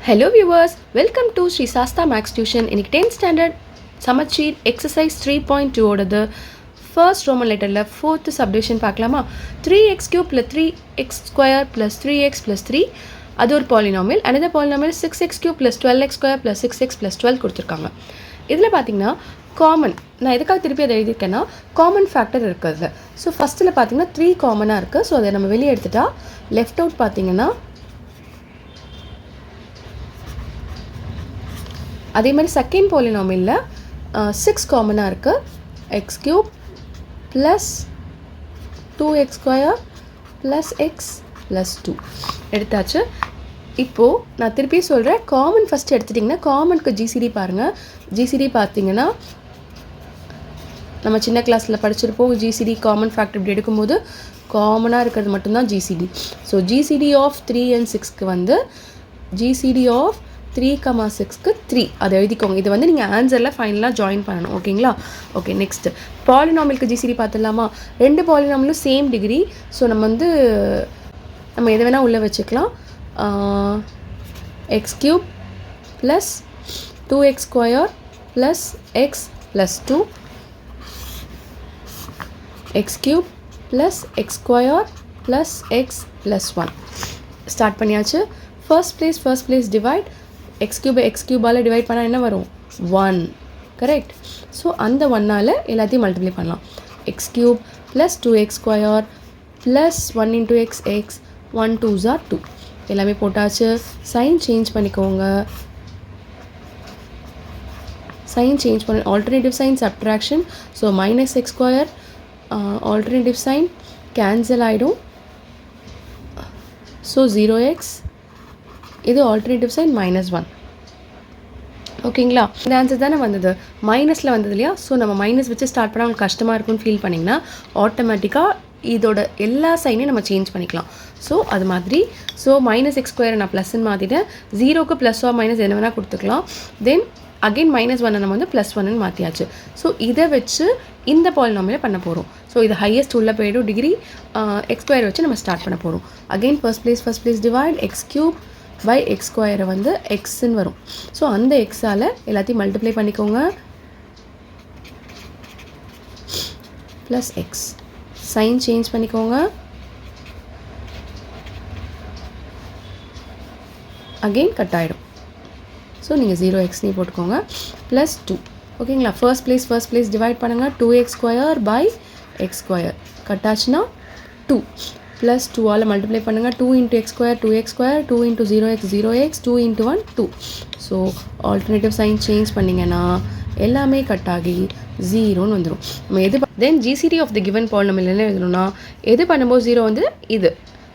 Hello viewers, welcome to Sri Sasta Max Tuition. In 10th standard Samachir exercise 3.2 ஓடது first Roman letterல fourth subdivision பார்க்கலாமா 3x cube plus 3x square plus 3x plus 3 அது ஒரு polynomial. another polynomial 6x cube plus 12x square plus 6x plus 12 கொடுத்திருக்காங்க. இதில் பார்த்தீங்கன்னா common நான் எதுக்காக திருப்பி அதை எழுதியிருக்கேன்னா காமன் ஃபேக்டர் இருக்குது. ஸோ ஃபஸ்ட்டில் பார்த்தீங்கன்னா 3 காமனாக இருக்குது. ஸோ அதை நம்ம வெளியே எடுத்துட்டா லெஃப்ட் அவுட் பார்த்தீங்கன்னா அதே மாதிரி செகண்ட் பாலினாமியலில் 6 காமனாக இருக்குது. X cube plus 2x square plus x plus 2 எடுத்தாச்சு. இப்போது நான் திருப்பி சொல்கிறேன், காமன் ஃபஸ்ட்டு எடுத்துட்டிங்கன்னா காமனுக்கு ஜிசிடி பாருங்கள். ஜிசிடி பார்த்தீங்கன்னா நம்ம சின்ன கிளாஸில் படிச்சிருப்போம். ஜிசிடி காமன் ஃபேக்டர் இப்படி எடுக்கும்போது காமனாக இருக்கிறது மட்டும்தான் GCD. So GCD of 3 and 6க்கு வந்து ஜிசிடி ஆஃப் 3,6க்கு 3 அதை எழுதிக்கோங்க. இது வந்து நீங்கள் ஆன்சரில் ஃபைனலாக ஜாயின் பண்ணணும். ஓகேங்களா? ஓகே, நெக்ஸ்ட் பாலினாமியலுக்கு ஜிசிடி பார்த்துடலாமா? ரெண்டு பாலினாமியலும் சேம் டிகிரி. ஸோ நம்ம எதை வேணால் உள்ளே வச்சுக்கலாம். X cube plus 2x square plus x plus 2 x cube plus x square plus x plus 1 start பண்ணியாச்சு. ஃபர்ஸ்ட் பிளேஸ் டிவைட் எக்ஸ் கியூபால் டிவைட் பண்ணால் என்ன வரும்? 1. கரெக்ட். ஸோ அந்த 1ஆல் எல்லாத்தையும் மல்டிப்ளை பண்ணலாம். X cube plus 2x square plus 1 into x x 1 2s are 2 எல்லாமே போட்டாச்சு. சைன் சேஞ்ச் பண்ணிக்கோங்க. சைன் சேஞ்ச் பண்ண alternative sign subtraction. So minus x square alternative sign cancel ஆகிடும். ஸோ 0x இது ஆல்டர்னேட்டிவ் சைன் -1. ஓகேங்களா? இந்த ஆன்சர் தானே வந்தது, மைனஸில் வந்தது இல்லையா? ஸோ நம்ம மைனஸ் வச்சு ஸ்டார்ட் பண்ணால் உங்களுக்கு கஷ்டமாக இருக்கும்னு ஃபீல் பண்ணிங்கன்னா ஆட்டோமேட்டிக்காக இதோட எல்லா சைனையும் நம்ம சேஞ்ச் பண்ணிக்கலாம். ஸோ அது மாதிரி ஸோ மைனஸ் எக்ஸ் ஸ்கொயரை நான் ப்ளஸ்ன்னு மாற்றிட்டேன். 0க்கு ப்ளஸ் ஆர் மைனஸ் என்ன வேணால் கொடுத்துக்கலாம். தென் அகெயின் -1 நம்ம வந்து +1ன்னு மாற்றியாச்சு. ஸோ இதை வச்சு இந்த பாலினாமியலை பண்ண போகிறோம். ஸோ இது ஹையஸ்ட் உள்ளே போய்டும் டிகிரி. எக்ஸ் ஸ்கொயர் வச்சு நம்ம ஸ்டார்ட் பண்ண போகிறோம். Again first place divide x cube by x ஸ்கொயரை வந்து எக்ஸ்ன்னு வரும். ஸோ அந்த எக்ஸால் எல்லாத்தையும் மல்டிப்ளை பண்ணிக்கோங்க. ப்ளஸ் எக்ஸ் சைன் சேஞ்ச் பண்ணிக்கோங்க. அகெயின் கட் ஆகிடும். ஸோ நீங்கள் 0x போட்டுக்கோங்க. ப்ளஸ் 2. ஓகேங்களா? ஃபர்ஸ்ட் பிளேஸ் டிவைட் பண்ணுங்கள். 2x square by x square cut ஆச்சுன்னா 2 ப்ளஸ் 2ஆல் மல்டிப்ளை பண்ணுங்கள். 2 into x square 2x square 2 into 0x 2 into 1 2. So alternative sign change பண்ணிங்கன்னா எல்லாமே கட் ஆகி 0ன்னு வந்துடும். நம்ம எது then GCD of the given polynomial என்ன எழுதணும்னா எது பண்ணும்போது 0 வந்து இது.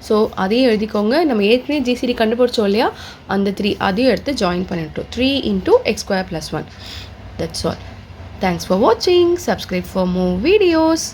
ஸோ அதையும் எழுதிக்கோங்க. நம்ம ஏற்கனவே ஜிசிடி கண்டுபிடிச்சோம் இல்லையா, அந்த 3 அதையும் எடுத்து ஜாயின் பண்ணிட்டோம். 3 into x square plus 1. That's all. Thanks for watching. Subscribe for more videos.